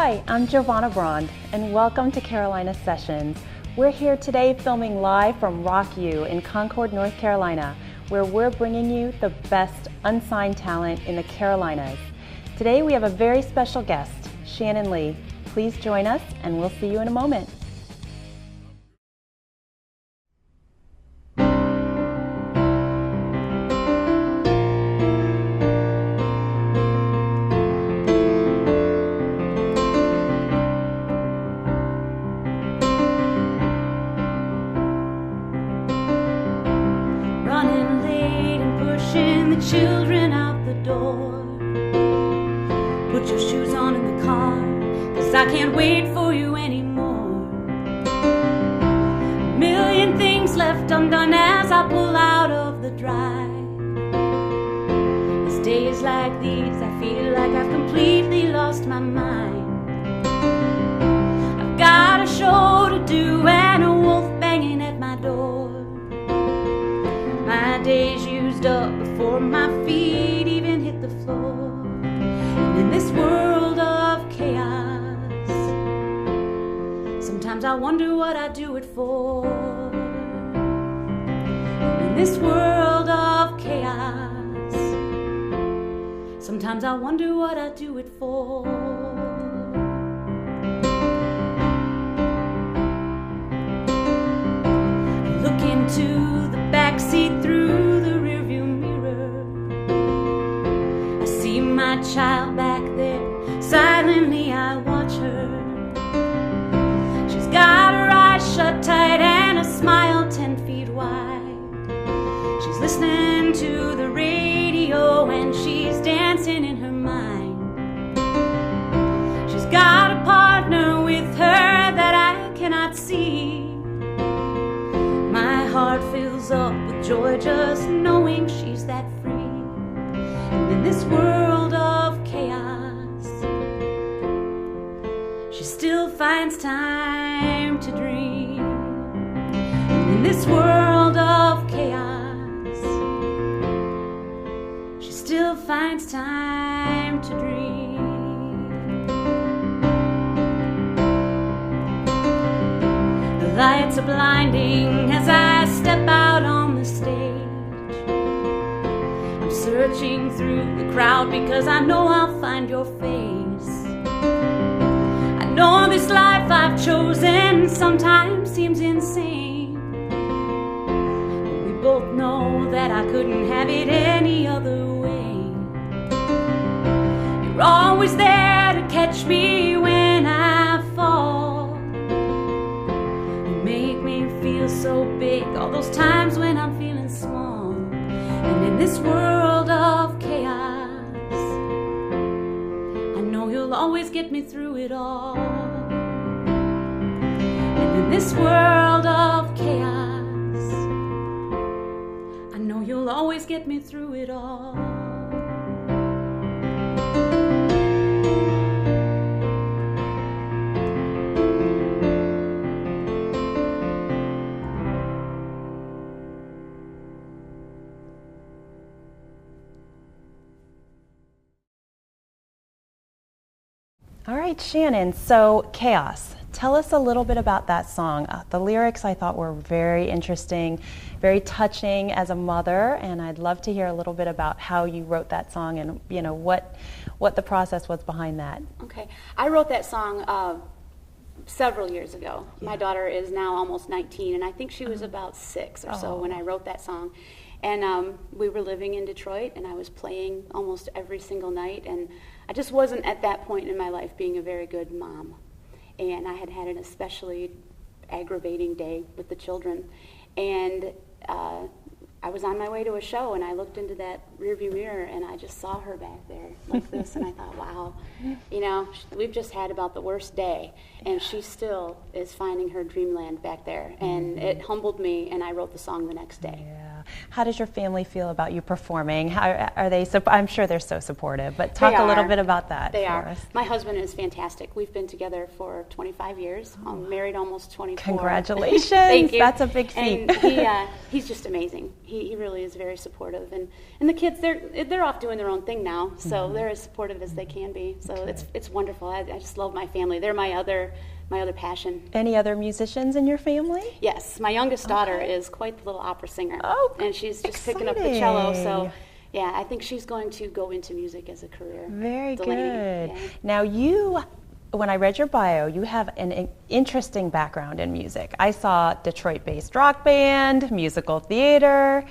Hi, I'm Giovanna Braund, and welcome to Carolina Sessions. We're here today filming live from Rock U in Concord, North Carolina, where we're bringing you the best unsigned talent in the Carolinas. Today we have a very special guest, Shannon Lee. Please join us, and we'll see you in a moment. Running late and pushing the children out the door. Put your shoes on in the car, 'cause I can't wait for you anymore. A million things left undone as I pull out of the drive. It's days like these I feel like I've completely lost my mind. I've got a show to do and a wolf banging at my door. My day's used up before my feet even hit the floor. And in this world of chaos, sometimes I wonder what I do it for. And in this world of chaos, sometimes I wonder what I do it for. Look into the backseat through the rearview mirror. I see my child back there. Silently I watch her. She's got her eyes shut tight and a smile 10 feet wide. She's listening to the radio and she's dancing in her mind. She's got a partner with her that I cannot see. My heart fills up with joy just knowing she's that free. And in this world of chaos, she still finds time to dream. And in this world of chaos, she still finds time to dream. The lights are blinding as I step out on the stage. I'm searching through the crowd because I know I'll find your face. I know this life I've chosen sometimes seems insane, but we both know that I couldn't have it any other way. You're always there to catch me when I fall. Feel so big all those times when I'm feeling small. And in this world of chaos, I know you'll always get me through it all. And in this world of chaos, I know you'll always get me through it all. All right, Shannon, so Chaos. Tell us a little bit about that song. The lyrics I thought were very interesting, very touching as a mother, and I'd love to hear a little bit about how you wrote that song and what the process was behind that. Okay, I wrote that song several years ago. Yeah. My daughter is now almost 19, and I think she was about 6 or so when I wrote that song. And we were living in Detroit, and I was playing almost every single night, and I just wasn't at that point in my life being a very good mom. And I had an especially aggravating day with the children. And I was on my way to a show, and I looked into that rearview mirror, and I just saw her back there like this, and I thought, wow, we've just had about the worst day, and she still is finding her dreamland back there. And it humbled me, and I wrote the song the next day. Yeah. How does your family feel about you performing? How are they? I'm sure they're so supportive, but talk a little bit about that They for are. us. My husband is fantastic. We've been together for 25 years. Married almost 24. Congratulations. Thank you. That's a big feat. And he's just amazing. He really is very supportive. And the kids, they're off doing their own thing now, so they're as supportive as they can be. So it's wonderful. I just love my family. They're my other passion. Any other musicians in your family? Yes, my youngest daughter is quite the little opera singer. Oh, and she's just picking up the cello. So, yeah, I think she's going to go into music as a career. Very Delaney. good. Yeah. Now when I read your bio, you have an interesting background in music. I saw Detroit-based rock band, musical theater.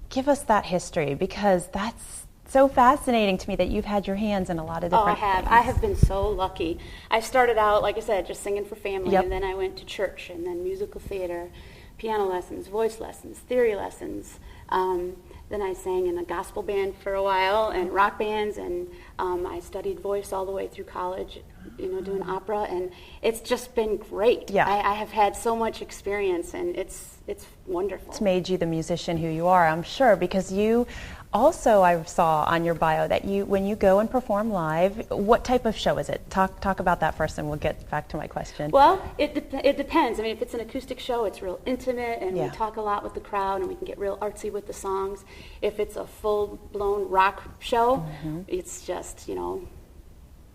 Give us that history, because that's so fascinating to me that you've had your hands in a lot of different things. I have been so lucky. I started out, like I said, just singing for family, Yep. and then I went to church, and then musical theater, piano lessons, voice lessons, theory lessons. Then I sang in a gospel band for a while, and rock bands, and I studied voice all the way through college, doing opera, and it's just been great. Yeah. I have had so much experience, and it's wonderful. It's made you the musician who you are, I'm sure, because you also, I saw on your bio that when you go and perform live, what type of show is it? Talk about that first, and we'll get back to my question. Well, it depends. I mean, if it's an acoustic show, it's real intimate, and we talk a lot with the crowd, and we can get real artsy with the songs. If it's a full-blown rock show, it's just,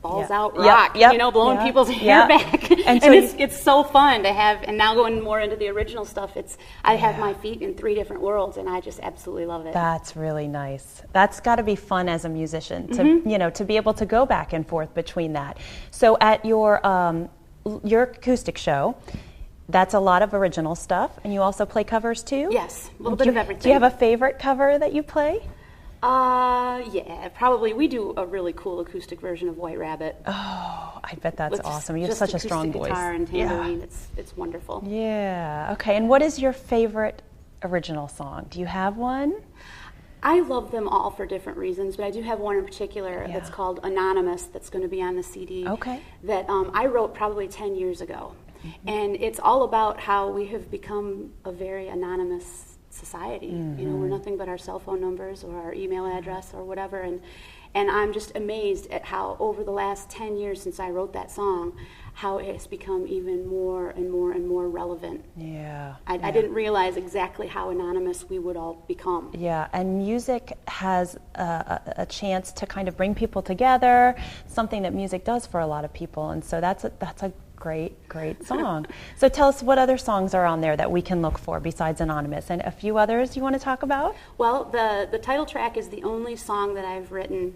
balls out rock, blowing people's hair back. And so it's so fun to have, and now going more into the original stuff, I have my feet in 3 different worlds, and I just absolutely love it. That's really nice. That's got to be fun as a musician, to be able to go back and forth between that. So at your acoustic show, that's a lot of original stuff, and you also play covers too? Yes, a little bit of everything. Do you have a favorite cover that you play? Yeah, probably. We do a really cool acoustic version of White Rabbit. Oh, I bet that's awesome. You have just such a strong voice. Guitar and tambourine. It's wonderful. Yeah. Okay. And what is your favorite original song? Do you have one? I love them all for different reasons, but I do have one in particular that's called Anonymous, that's going to be on the CD. Okay. That I wrote probably 10 years ago. And it's all about how we have become a very anonymous society. We're nothing but our cell phone numbers or our email address or whatever, and I'm just amazed at how over the last 10 years since I wrote that song, how it has become even more and more and more relevant. I didn't realize exactly how anonymous we would all become. Yeah, and music has a chance to kind of bring people together, something that music does for a lot of people, and so that's a great song. So tell us what other songs are on there that we can look for besides Anonymous, and a few others you want to talk about? Well, the title track is the only song that I've written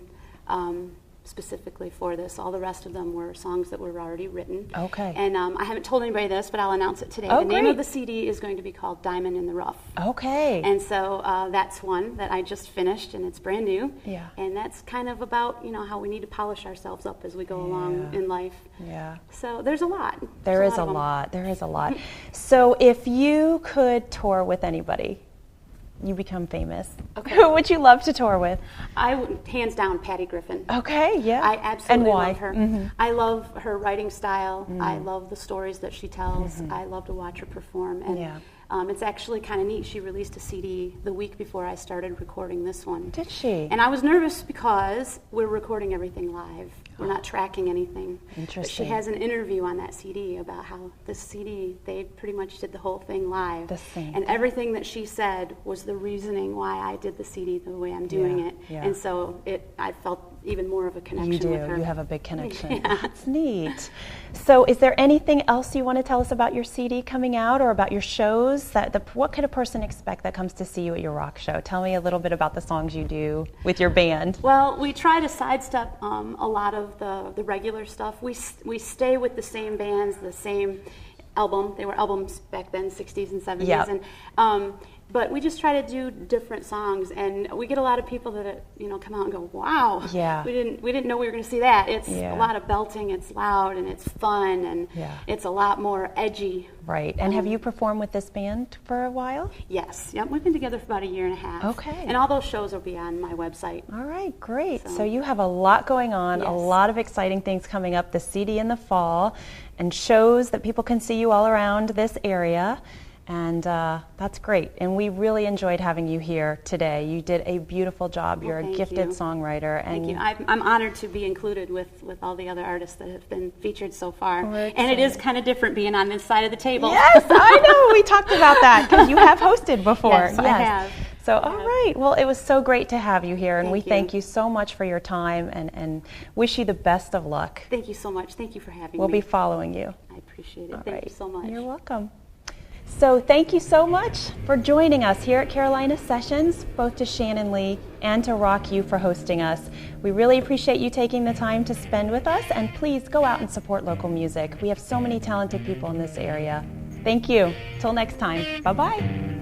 specifically for this. All the rest of them were songs that were already written. Okay. And I haven't told anybody this, but I'll announce it today. Oh, the name of the CD is going to be called Diamond in the Rough. Okay. And so that's one that I just finished, and it's brand new. Yeah. And that's kind of about, how we need to polish ourselves up as we go along in life. Yeah. So there's a lot. There is a lot. So if you could tour with anybody, you become famous. Okay. Who would you love to tour with? I would, hands down, Patty Griffin. Okay, yeah. I absolutely love her. Mm-hmm. I love her writing style. I love the stories that she tells. I love to watch her perform. And it's actually kind of neat. She released a CD the week before I started recording this one. Did she? And I was nervous because we're recording everything live. We're not tracking anything. Interesting. But she has an interview on that CD about how this CD, they pretty much did the whole thing live. The same. And everything that she said was the reasoning why I did the CD the way I'm doing it. Yeah. And so I felt even more of a connection with her. You have a big connection. Yeah. That's neat. So is there anything else you want to tell us about your CD coming out or about your shows? What could a person expect that comes to see you at your rock show? Tell me a little bit about the songs you do with your band. Well, we try to sidestep a lot of the regular stuff. We stay with the same bands, the same album. They were albums back then, 60s and 70s. Yep. And but we just try to do different songs, and we get a lot of people that come out and go, "Wow, we didn't know we were going to see that." It's a lot of belting. It's loud and it's fun, and it's a lot more edgy. Right. And have you performed with this band for a while? Yes. Yep. We've been together for about a year and a half. Okay. And all those shows will be on my website. All right. Great. So you have a lot going on. Yes. A lot of exciting things coming up. The CD in the fall, and shows that people can see you all around this area. And that's great. And we really enjoyed having you here today. You did a beautiful job. You're a gifted songwriter. And thank you. I'm honored to be included with all the other artists that have been featured so far. And it is kind of different being on this side of the table. Yes, I know. We talked about that because you have hosted before. Yes, I have. So, all right. Well, it was so great to have you here, and thank you so much for your time and wish you the best of luck. Thank you so much. Thank you for having me. We'll be following you. I appreciate it. Thank you so much. You're welcome. So thank you so much for joining us here at Carolina Sessions, both to Shannon Lee and to Rock You for hosting us. We really appreciate you taking the time to spend with us, and please go out and support local music. We have so many talented people in this area. Thank you. Till next time. Bye-bye.